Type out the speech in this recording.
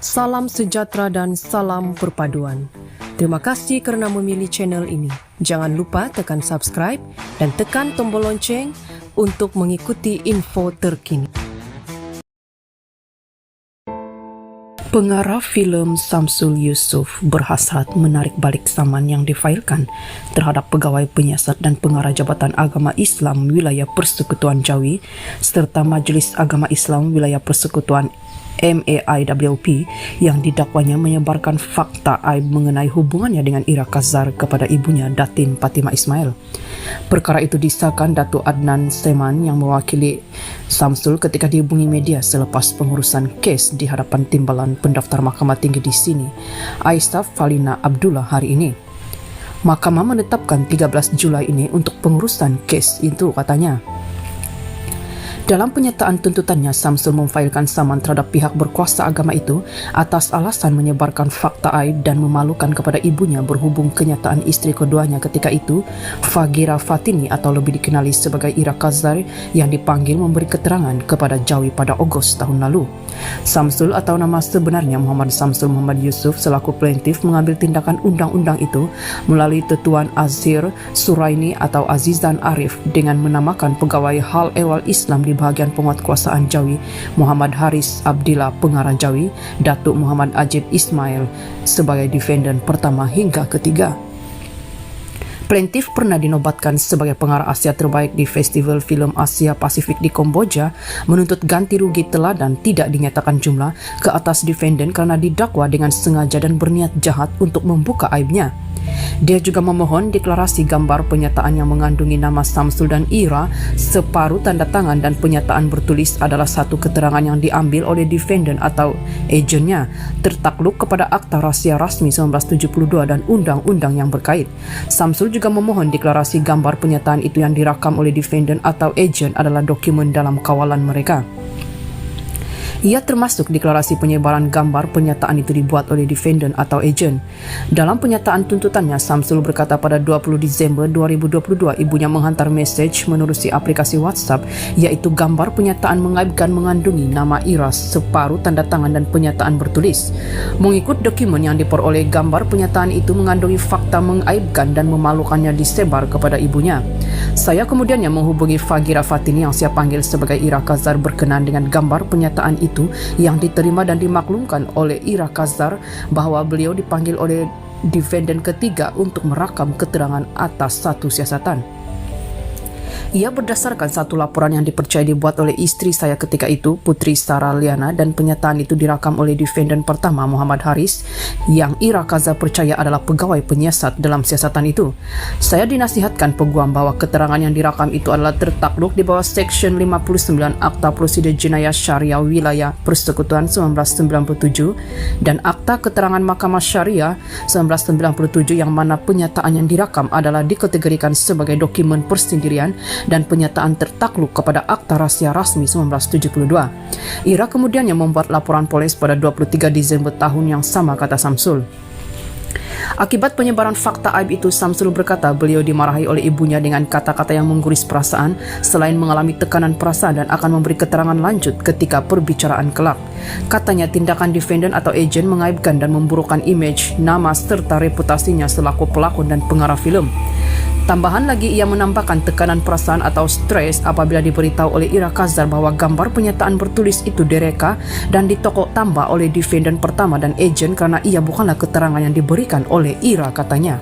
Salam sejahtera dan salam perpaduan. Terima kasih kerana memilih channel ini. Jangan lupa tekan subscribe dan tekan tombol lonceng untuk mengikuti info terkini. Pengarah filem Samsul Yusuf berhasrat menarik balik saman yang difailkan terhadap pegawai penyiasat dan pengarah Jabatan Agama Islam Wilayah Persekutuan Jawi serta Majlis Agama Islam Wilayah Persekutuan MAIWP yang didakwanya menyebarkan fakta aib mengenai hubungannya dengan Ira Kazar kepada ibunya Datin Fatimah Ismail. Perkara itu disahkan Datuk Adnan Seman yang mewakili Samsul ketika dihubungi media selepas pengurusan kes di hadapan Timbalan Pendaftar Mahkamah Tinggi di sini, Aisaf Falina Abdullah hari ini. Mahkamah menetapkan 13 Julai ini untuk pengurusan kes itu, katanya. Dalam penyataan tuntutannya, Samsul memfailkan saman terhadap pihak berkuasa agama itu atas alasan menyebarkan fakta aib dan memalukan kepada ibunya berhubung kenyataan isteri keduanya ketika itu, Fagira Fatini atau lebih dikenali sebagai Ira Kazar, yang dipanggil memberi keterangan kepada Jawi pada Ogos tahun lalu. Samsul atau nama sebenarnya Muhammad Samsul Muhammad Yusuf selaku plaintiff mengambil tindakan undang-undang itu melalui Tetuan Azhir Suraini atau Azizan Arif dengan menamakan pegawai Hal Ehwal Islam di bahagian penguatkuasaan Jawi Muhammad Haris Abdillah Pengarah Jawi, Datuk Muhammad Ajib Ismail sebagai defendant pertama hingga ketiga. Plaintiff pernah dinobatkan sebagai pengarah Asia terbaik di Festival Filem Asia Pasifik di Kamboja, menuntut ganti rugi teladan tidak dinyatakan jumlah ke atas defendant kerana didakwa dengan sengaja dan berniat jahat untuk membuka aibnya. Dia juga memohon deklarasi gambar penyataan yang mengandungi nama Samsul dan Ira, separuh tanda tangan dan penyataan bertulis adalah satu keterangan yang diambil oleh defendant atau agennya, tertakluk kepada Akta Rahsia Rasmi 1972 dan undang-undang yang berkait. Samsul juga memohon deklarasi gambar penyataan itu yang dirakam oleh defendant atau agen adalah dokumen dalam kawalan mereka. Ia termasuk deklarasi penyebaran gambar penyataan itu dibuat oleh defendant atau agen. Dalam penyataan tuntutannya, Samsul berkata pada 20 Disember 2022 ibunya menghantar mesej menerusi aplikasi WhatsApp, iaitu gambar penyataan mengaibkan mengandungi nama Ira, separuh tanda tangan dan penyataan bertulis. Mengikut dokumen yang diperoleh, gambar penyataan itu mengandungi fakta mengaibkan dan memalukannya disebar kepada ibunya. Saya kemudiannya menghubungi Fagira Fatini yang saya panggil sebagai Ira Kazar berkenaan dengan gambar penyataan itu yang diterima dan dimaklumkan oleh Ira Kazar bahawa beliau dipanggil oleh defendant ketiga untuk merakam keterangan atas satu siasatan. Ia berdasarkan satu laporan yang dipercayai dibuat oleh isteri saya ketika itu, Putri Sarah Liana, dan penyataan itu dirakam oleh defendant pertama Muhammad Haris yang Ira Kazar percaya adalah pegawai penyiasat dalam siasatan itu. Saya dinasihatkan peguam bahawa keterangan yang dirakam itu adalah tertakluk di bawah Seksyen 59 Akta Prosedur Jenayah Syariah Wilayah Persekutuan 1997 dan Akta Keterangan Mahkamah Syariah 1997 yang mana penyataan yang dirakam adalah dikategorikan sebagai dokumen persendirian dan penyataan tertakluk kepada Akta Rahsia Rasmi 1972. Ira kemudiannya membuat laporan polis pada 23 Disember tahun yang sama, kata Samsul. Akibat penyebaran fakta aib itu, Samsul berkata beliau dimarahi oleh ibunya dengan kata-kata yang mengguris perasaan selain mengalami tekanan perasaan dan akan memberi keterangan lanjut ketika perbicaraan kelak. Katanya tindakan defendant atau agen mengaibkan dan memburukkan imej, nama serta reputasinya selaku pelakon dan pengarah filem. Tambahan lagi, ia menambahkan tekanan perasaan atau stres apabila diberitahu oleh Ira Kazar bahawa gambar penyataan bertulis itu direka dan ditokok tambah oleh defendant pertama dan agen kerana ia bukanlah keterangan yang diberikan oleh Ira, katanya.